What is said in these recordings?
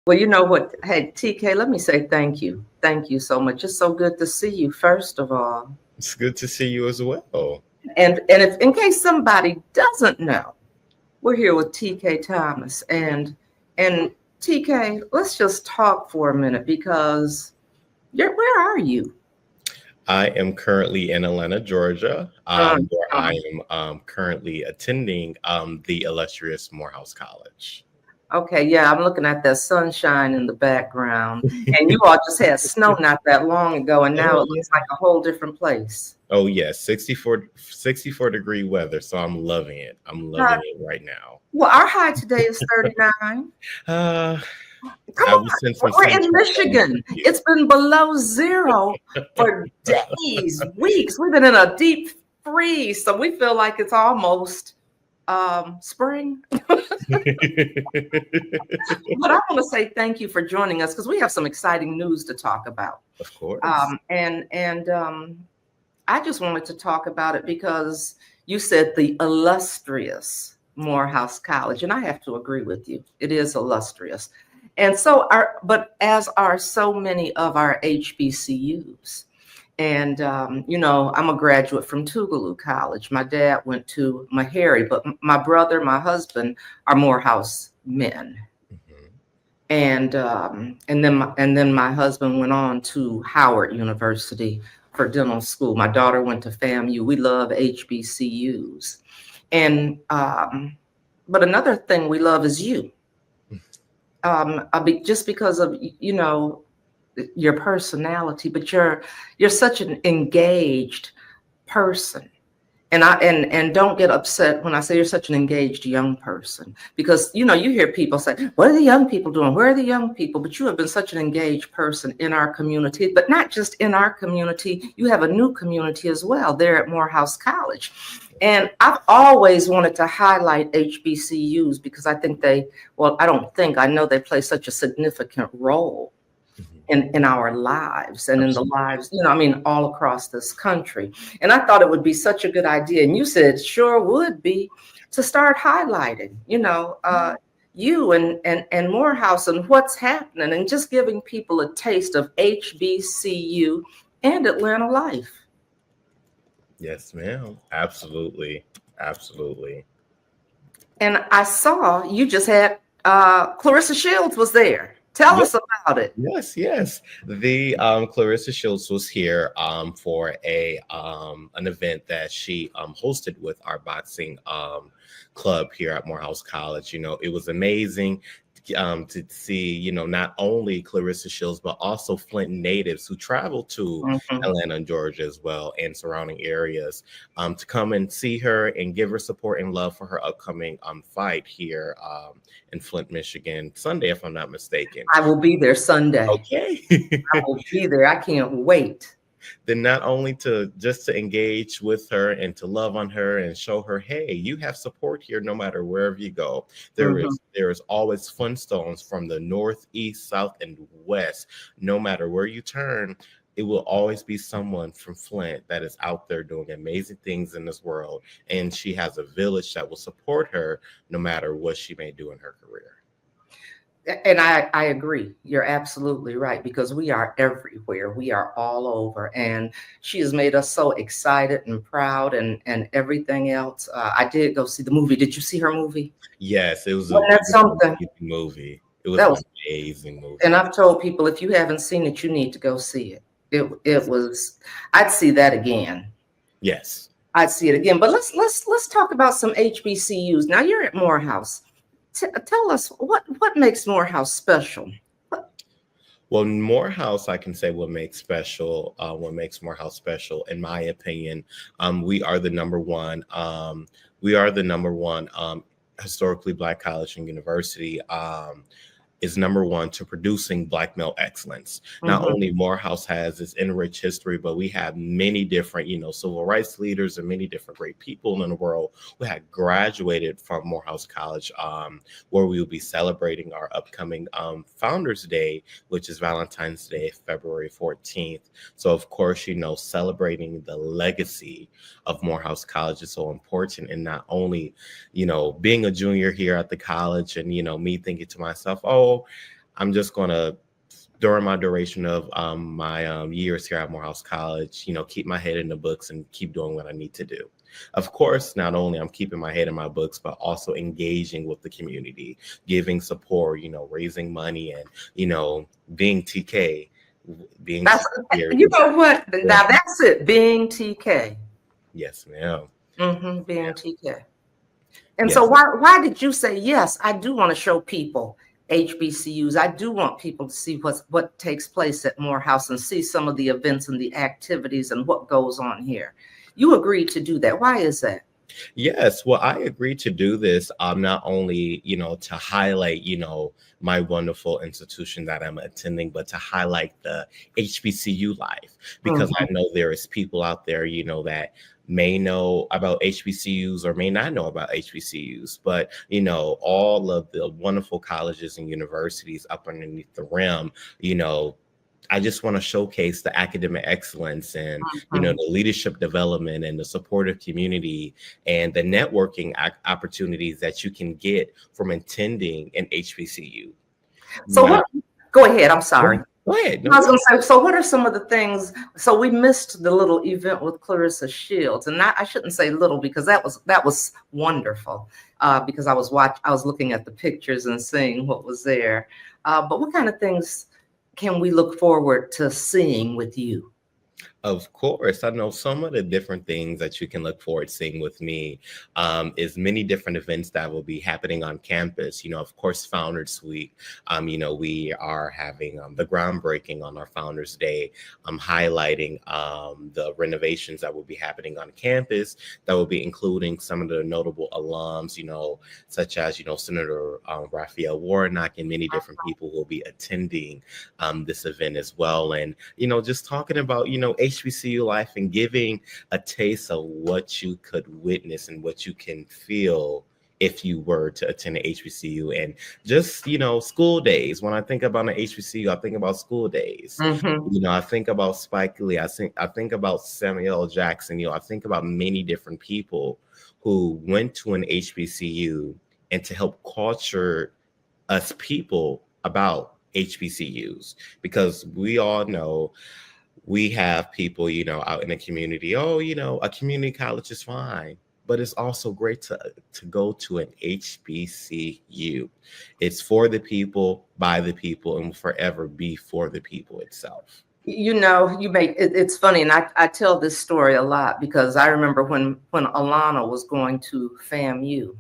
Well, you know what? Hey, TK, let me say thank you. Thank you so much. It's so good to see you, first of all. It's good to see you as well. And if in case somebody doesn't know, we're here with TK Thomas. And TK, let's just talk for a minute because where are you? I am currently in Atlanta, Georgia, Um, where I um, am currently attending the illustrious Morehouse College. okay, yeah, I'm looking at that sunshine in the background. And you all just had snow not that long ago, and now Oh, it looks like a whole different place. oh yes, 64 degree weather, so I'm loving it. I'm loving it right now. Well, our high today is 39. Uh, Come I will on, send some we're in sunshine Michigan. to you. It's been below zero for days, weeks. We've been in a deep freeze, so we feel like it's almost spring. But I want to say thank you for joining us because we have some exciting news to talk about. Of course. I just wanted to talk about it because you said the illustrious Morehouse College, and I have to agree with you. It is illustrious. And so but as are so many of our HBCUs. And, I'm a graduate from Tougaloo College. My dad went to Meharry, but my brother, my husband are Morehouse men. Mhm. And then my husband went on to Howard University for dental school. My daughter went to FAMU. We love HBCUs. And but another thing we love is you. Just because of your personality, but you're such an engaged person. And don't get upset when I say you're such an engaged young person, because you hear people say, what are the young people doing? Where are the young people? But you have been such an engaged person in our community, but not just in our community. You have a new community as well there at Morehouse College. And I've always wanted to highlight HBCUs because I know they play such a significant role Mhm. in our lives and in the Absolutely. lives, all across this country. And I thought it would be such a good idea. And you said, sure would be, to start highlighting, you and Morehouse and what's happening and just giving people a taste of HBCU and Atlanta life. Yes, ma'am. Absolutely. Absolutely. And I saw you just had Clarissa Shields was there. Tell Yes, us about it. yes, yes. The Clarissa Shields was here for a an event that she hosted with our boxing club here at Morehouse College. It was amazing to see, not only Clarissa Shields, but also Flint natives who traveled to Mhm. Atlanta and Georgia as well and surrounding areas to come and see her and give her support and love for her upcoming fight here in Flint, Michigan, Sunday, if I'm not mistaken. I will be there Sunday. Okay. I will be there. I can't wait. Then not only to engage with her and to love on her and show her, hey, you have support here no matter wherever you go. There Mhm. is there is always Flintstones from the north, east, south, and west. No matter where you turn, it will always be someone from Flint that is out there doing amazing things in this world. And she has a village that will support her no matter what she may do in her career. And I agree. You're absolutely right because we are everywhere. We are all over. And she has made us so excited and proud and everything else. I did go see the movie. Did you see her movie? Yes, it was Wasn't that an something? amazing movie. It was That an was, amazing and movie. I've told people if you haven't seen it, you need to go see it. It was, I'd see that again. Yes. I'd see it again. But let's talk about some HBCUs. Now you're at Morehouse. Tell us what makes Morehouse special. What- Well, Morehouse, I can say what makes Morehouse special, in my opinion, we are the number one. We are the number one historically Black college and university. Is number one to producing Black male excellence. Not Mhm. only Morehouse has this enriched history, but we have many different, civil rights leaders and many different great people in the world who had graduated from Morehouse College, where we will be celebrating our upcoming Founders Day, which is Valentine's Day, February 14th. So, of course, celebrating the legacy of Morehouse College is so important. And not only, being a junior here at the college and, me thinking to myself, oh, I'm just going to, during my duration of my years here at Morehouse College, keep my head in the books and keep doing what I need to do. Of course, not only I'm keeping my head in my books, but also engaging with the community, giving support, raising money, and, being TK, being That's, here. you know what? Now that's it, being TK. Yes, ma'am. Being Yeah. TK. And so Yes. why did you say, yes, I do want to show people HBCUs. I do want people to see what takes place at Morehouse and see some of the events and the activities and what goes on here. You agreed to do that. Why is that? Yes, well, I agreed to do this not only, to highlight, my wonderful institution that I'm attending, but to highlight the HBCU life, because I know there is people out there, that may know about HBCUs or may not know about HBCUs, but, all of the wonderful colleges and universities up underneath the rim, I just want to showcase the academic excellence and, the leadership development and the supportive community and the networking opportunities that you can get from attending an HBCU. So go ahead. I'm sorry. Go ahead. I was going to say, so what are some of the things? So we missed the little event with Clarissa Shields, and I shouldn't say little because that was wonderful. Because I was looking at the pictures and seeing what was there. But what kind of things can we look forward to seeing with you? Of course, I know some of the different things that you can look forward to seeing with me is many different events that will be happening on campus. Of course, Founders Week. We are having the groundbreaking on our Founders Day, highlighting the renovations that will be happening on campus. That will be including some of the notable alums, such as Senator Raphael Warnock and many different people will be attending this event as well. And just talking about HBCU life and giving a taste of what you could witness and what you can feel if you were to attend an HBCU. And just, school days. When I think about an HBCU, I think about school days. I think about Spike Lee. I think about Samuel L. Jackson. I think about many different people who went to an HBCU and to help culture us people about HBCUs, because we all know we have people, out in the community. Oh, a community college is fine, but it's also great to go to an HBCU. It's for the people, by the people, and will forever be for the people itself. It's funny, and I tell this story a lot because I remember when Alana was going to FAMU.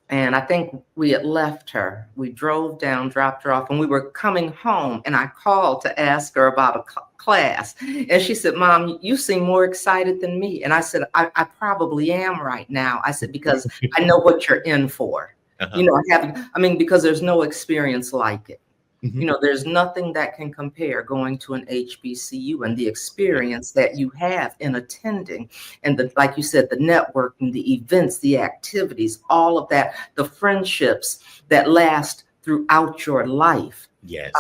And I think we had left her. We drove down, dropped her off, and we were coming home. And I called to ask her about a class. And she said, "Mom, you seem more excited than me." And I said, I probably am right now. I said, because I know what you're in for. Because there's no experience like it. There's nothing that can compare going to an HBCU and the experience that you have in attending, and like you said, the networking, the events, the activities, all of that, the friendships that last throughout your life. Yes.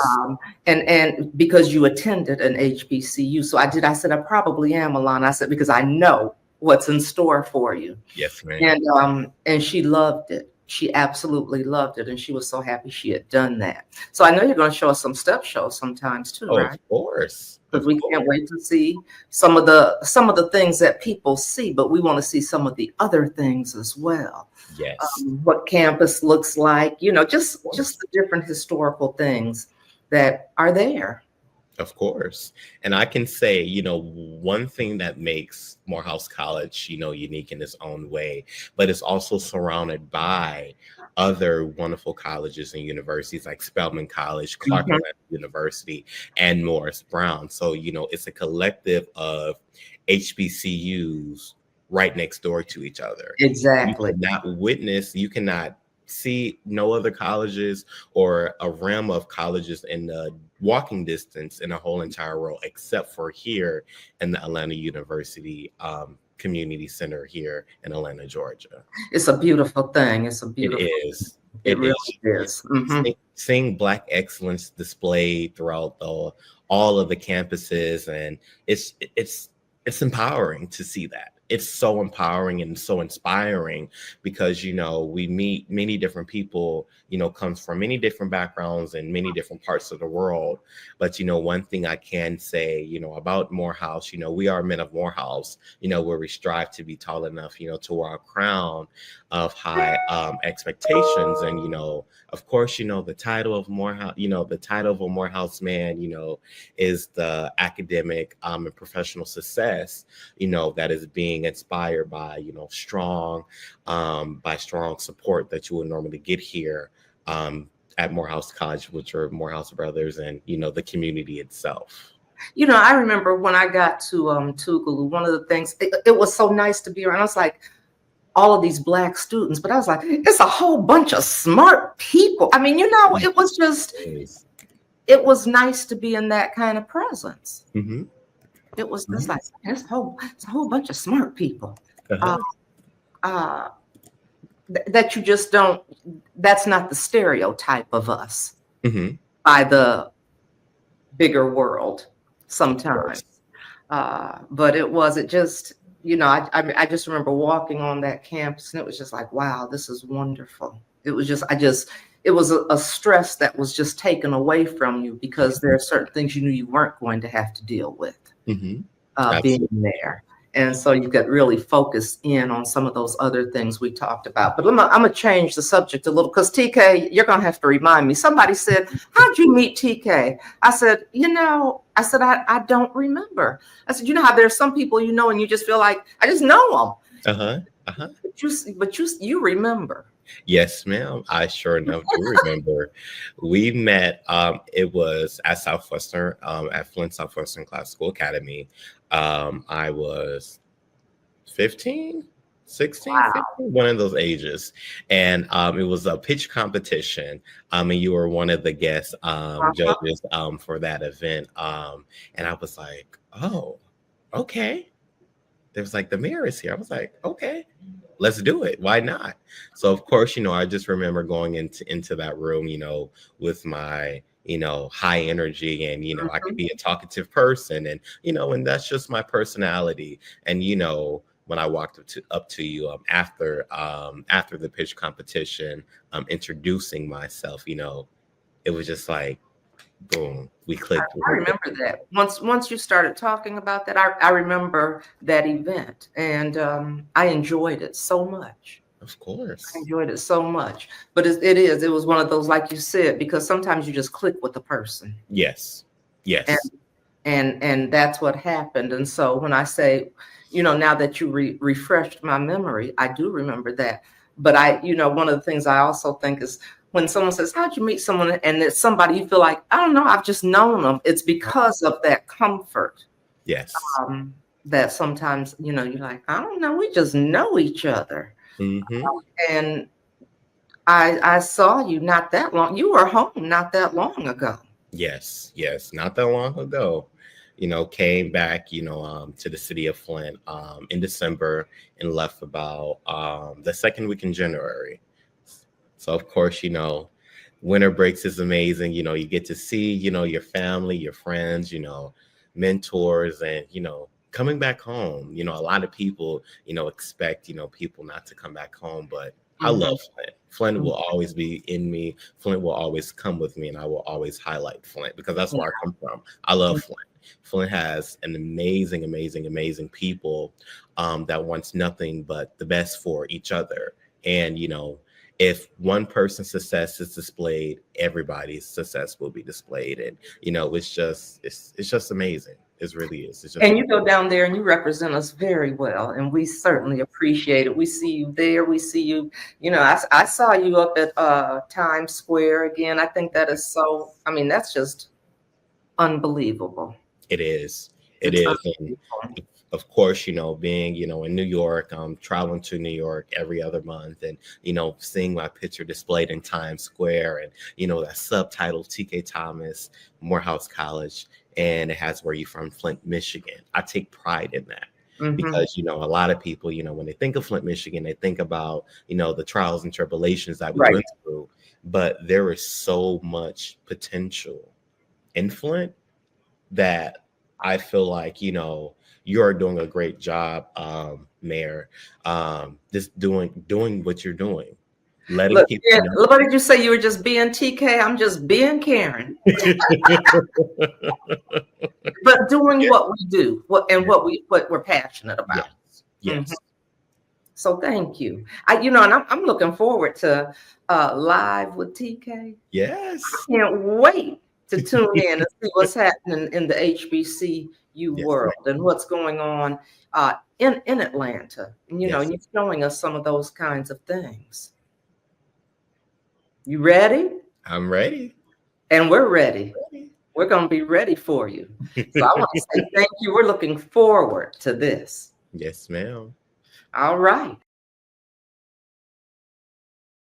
And because you attended an HBCU. So I said, I probably am, Alana. I said, because I know what's in store for you. Yes, ma'am. And she loved it. She absolutely loved it, and she was so happy she had done that. So I know you're going to show us some step shows sometimes too, right? Of course. Because we can't wait to see some of the things that people see, but we want to see some of the other things as well. Yes. What campus looks like, just the different historical things that are there. Of course. And I can say, one thing that makes Morehouse College, unique in its own way, but it's also surrounded by other wonderful colleges and universities like Spelman College, Clark Atlanta University, and Morris Brown. So, it's a collective of HBCUs right next door to each other. Exactly. You cannot see no other colleges or a realm of colleges in the walking distance in the whole entire world, except for here in the Atlanta University Community Center here in Atlanta, Georgia. It's a beautiful thing. It is. It really is. Seeing Black excellence displayed throughout all of the campuses, and it's empowering to see that. it's so empowering and so inspiring because, we meet many different people, comes from many different backgrounds and many different parts of the world. But, one thing I can say, about Morehouse, we are men of Morehouse, where we strive to be tall enough, to wear a crown of high expectations. And, of course, the title of Morehouse, the title of a Morehouse man, is the academic and professional success, that is being inspired by, by strong support that you would normally get here at Morehouse College, which are Morehouse brothers and, the community itself. I remember when I got to Tougaloo, one of the things, it was so nice to be around. I was like, all of these Black students, but I was like, it's a whole bunch of smart people. I mean, it was just, it was nice to be in that kind of presence. Mm-hmm. It was just like, it's a whole bunch of smart people. That you just don't, that's not the stereotype of us by the bigger world sometimes. But it just, I just remember walking on that campus and it was just like, wow, this is wonderful. It was just, it was a stress that was just taken away from you because there are certain things you knew you weren't going to have to deal with being there. And so you got really focused in on some of those other things we talked about. But I'm going to change the subject a little because TK, you're going to have to remind me. Somebody said, how'd you meet TK? I said, I don't remember. I said, how there's some people, and you just feel like, I just know them. But you remember. Yes, ma'am. I sure enough do remember. We met, it was at Southwestern, at Flint Southwestern Classical Academy. I was 15, 16, wow. 15, one of those ages. And it was a pitch competition. And you were one of the guest judges for that event. And I was like, oh, okay. There was like, the mayor is here. I was like, okay, let's do it. Why not? So of course, I just remember going into that room, with my, high energy and, I could be a talkative person and, and that's just my personality. And, when I walked up to you after the pitch competition, introducing myself, it was just like, boom, we clicked. I remember that. Once you started talking about that, I remember that event and I enjoyed it so much. Of course. I enjoyed it so much. But it was one of those, like you said, because sometimes you just click with the person. Yes. And that's what happened. And so when I say, now that you refreshed my memory, I do remember that. But one of the things I also think is when someone says, how'd you meet someone? And it's somebody you feel like, I don't know, I've just known them. It's because of that comfort. Yes. That sometimes, you're like, I don't know, we just know each other. And I saw you not that long. You were home not that long ago. Yes, not that long ago. Came back, to the city of Flint in December and left about the second week in January. So of course, winter breaks is amazing. You get to see, your family, your friends, mentors, and coming back home. A lot of people, expect, people not to come back home, but I love Flint. Flint will always be in me. Flint will always come with me, and I will always highlight Flint because that's where I come from. I love Flint. Flint has an amazing, amazing, amazing people that wants nothing but the best for each other. And, if one person's success is displayed, everybody's success will be displayed. And, it's just amazing. It really is. It's just and you go down there and you represent us very well. And we certainly appreciate it. We see you there. We see you, I saw you up at Times Square again. I think that is that's just unbelievable. It is. It is. And of course, being, in New York, traveling to New York every other month and, seeing my picture displayed in Times Square and, that subtitle, TK Thomas, Morehouse College, and it has where you from, Flint, Michigan. I take pride in that. Because, a lot of people, when they think of Flint, Michigan, they think about, the trials and tribulations that we went through. But there is so much potential in Flint that I feel like, you are doing a great job mayor. Just doing what you're doing, letting Look, people yeah, know. what did you say? You were just being TK? I'm just being Karen, but doing Yeah. what we do, what we're passionate about. Yes. Mhm. Yes. So thank you. And I'm looking forward to live with TK. Yes. Can't wait to tune in and see what's happening in the HBCU Yes, ma'am. world and what's going on in Atlanta. And, Yes. you're showing us some of those kinds of things. You ready? I'm ready. And we're ready. We're going to be ready for you. So I want to say thank you. We're looking forward to this. Yes, ma'am. All right.